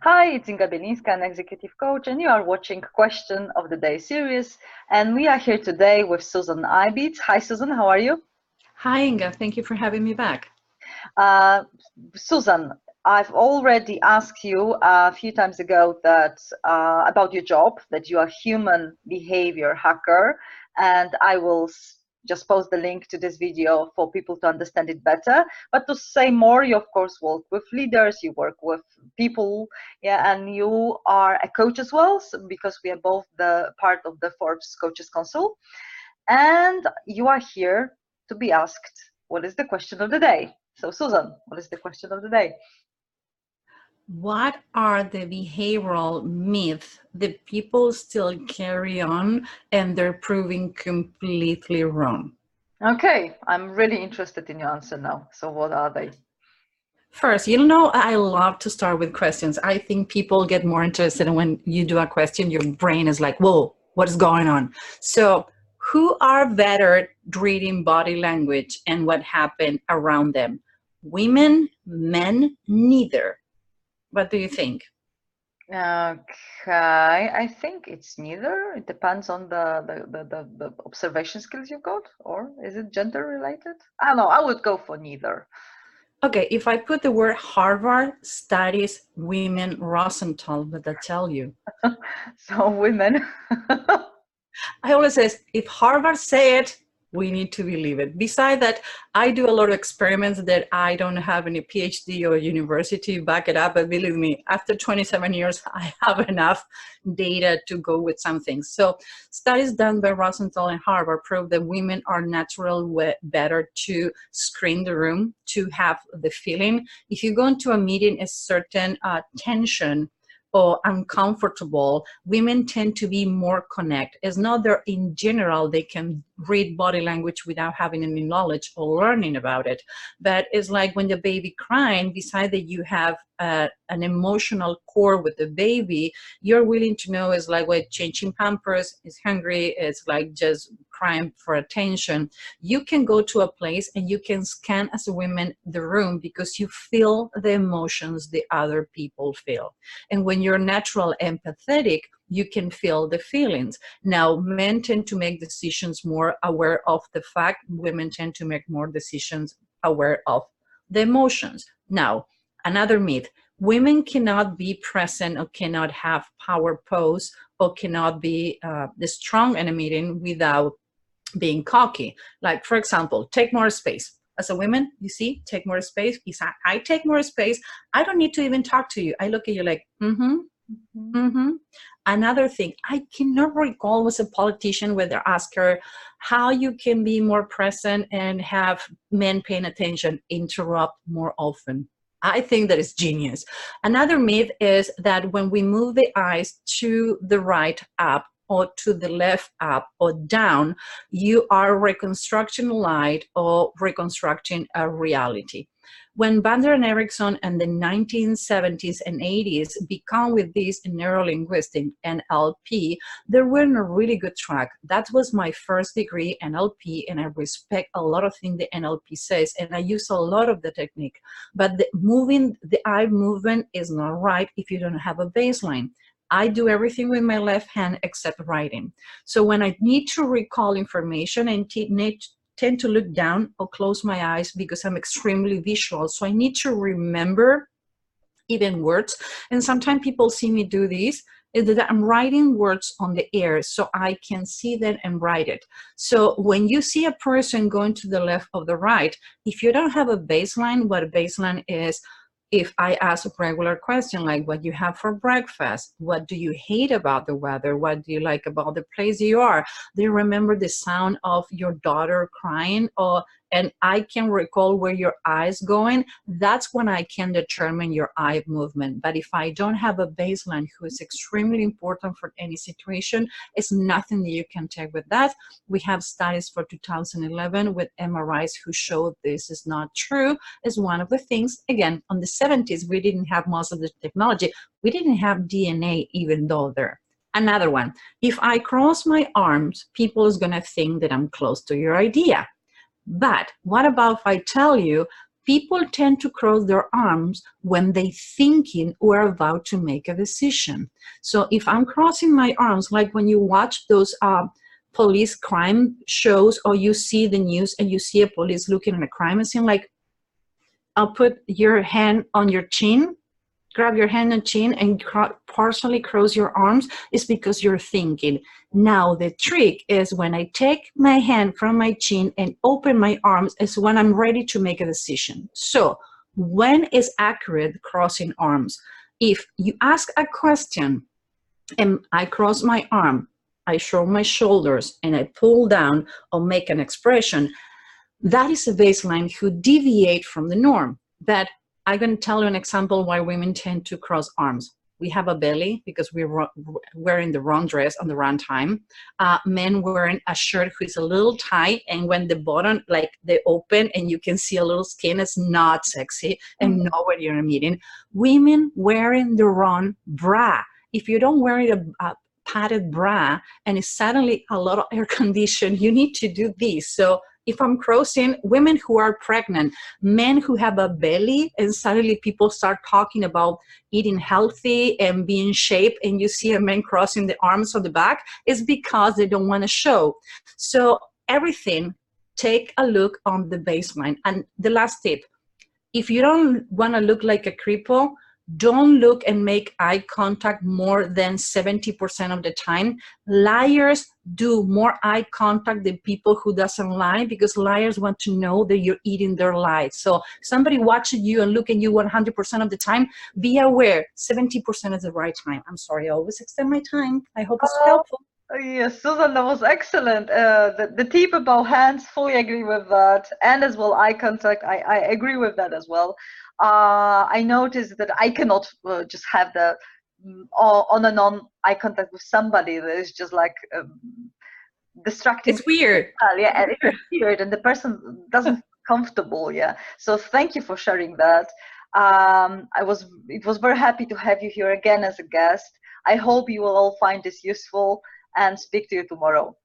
Hi, it's Inga Belinska, an executive coach, and you are watching Question of the Day series. And we are here today with Susan Ibitz. Hi, Susan, how are you? Hi, Inga. Thank you for having me back. Uh, Susan, I've already asked you a few times ago that about your job, that you are human behavior hacker, and I will just post the link to this video for people to understand it better. But to say more, you of course work with leaders, you work with people, yeah, and you are a coach as well, so because we are both the part of the Forbes Coaches Council, and you are here to be asked, what is the question of the day? So Susan, what is the question of the day? What are the behavioral myths that people still carry on and they're proving completely wrong? Okay, I'm really interested in your answer now. So what are they? First, I love to start with questions. I think people get more interested when you do a question, your brain is like, whoa, what is going on? So who are better at reading body language and what happened around them? Women, men, neither. What do you think? Okay, I think it's neither. It depends on the observation skills you've got, or is it gender related? I don't know. I would go for neither. Okay, if I put the word Harvard studies women Rosenthal, what that tell you? So women. I always say, if Harvard say it, we need to believe it. Besides that, I do a lot of experiments that I don't have any PhD or university back it up, but believe me, after 27 years, I have enough data to go with some things. So studies done by Rosenthal and Harvard prove that women are naturally better to screen the room, to have the feeling. If you go into a meeting, a certain tension or uncomfortable, women tend to be more connect. It's not that in general they can read body language without having any knowledge or learning about it. But it's like when the baby crying, beside that you have an emotional core with the baby, you're willing to know is like what changing pampers, is hungry, it's like just crying for attention. You can go to a place and you can scan as a woman the room because you feel the emotions the other people feel. And when you're natural empathetic, you can feel the feelings. Now, men tend to make decisions more aware of the fact, women tend to make more decisions aware of the emotions. Now, another myth, women cannot be present or cannot have power pose or cannot be the strong in a meeting without being cocky. Like, for example, take more space. As a woman, you see, take more space. If I take more space, I don't need to even talk to you. I look at you like, Another thing, I cannot recall was a politician where they asked her how you can be more present and have men paying attention, interrupt more often. I think that is genius. Another myth is that when we move the eyes to the right up or to the left up or down, you are reconstructing light or reconstructing a reality. When Bandler and Erickson in the 1970s and 80s began with this neurolinguistic NLP, they were on a really good track. That was my first degree NLP, and I respect a lot of things the NLP says, and I use a lot of the technique. But moving the eye movement is not right if you don't have a baseline. I do everything with my left hand except writing. So when I need to recall information and tend to look down or close my eyes because I'm extremely visual. So I need to remember even words. And sometimes people see me do this, is that I'm writing words on the air so I can see them and write it. So when you see a person going to the left or the right, if you don't have a baseline, what a baseline is, if I ask a regular question like what you have for breakfast, what do you hate about the weather, what do you like about the place you are, do you remember the sound of your daughter crying, and I can recall where your eyes going, that's when I can determine your eye movement. But if I don't have a baseline, who is extremely important for any situation, it's nothing that you can take with that. We have studies for 2011 with MRIs who showed this is not true. Is one of the things, again, on the 70s, we didn't have most of the technology. We didn't have DNA even though there. Another one, if I cross my arms, people is gonna think that I'm close to your idea. But what about if I tell you People tend to cross their arms when they thinking or about to make a decision. So if I'm crossing my arms, like when you watch those police crime shows, or you see the news and you see a police looking at a crime scene, like, I'll put your hand on your chin, grab your hand and chin and partially cross your arms, is because you're thinking. Now the trick is when I take my hand from my chin and open my arms is when I'm ready to make a decision. So when is accurate crossing arms? If you ask a question and I cross my arm, I show my shoulders and I pull down or make an expression, that is a baseline who deviate from the norm. That I'm going to tell you an example why women tend to cross arms. We have a belly because we're wearing the wrong dress on the wrong time. Men wearing a shirt who's a little tight, and when the bottom, like they open and you can see a little skin, it's not sexy and not what you're in a meeting. Women wearing the wrong bra. If you don't wear a padded bra and it's suddenly a lot of air condition, you need to do this. So if I'm crossing, women who are pregnant, men who have a belly, and suddenly people start talking about eating healthy and being shaped, and you see a man crossing the arms on the back, is because they don't want to show. So everything, take a look on the baseline. And the last tip, if you don't want to look like a cripple, don't look and make eye contact more than 70% of the time. Liars do more eye contact than people who doesn't lie, because liars want to know that you're eating their lies. So somebody watching you and looking at you 100% of the time, be aware 70% is the right time. I'm sorry, I always extend my time. I hope it's helpful. Yes, Susan, that was excellent. The tip about hands, fully agree with that. And as well, eye contact, I agree with that as well. I noticed that I cannot just have the on and on eye contact with somebody that is just like distracting. It's weird. Yeah, it's weird, and the person doesn't feel comfortable. Yeah. So thank you for sharing that. It was very happy to have you here again as a guest. I hope you will all find this useful, and speak to you tomorrow.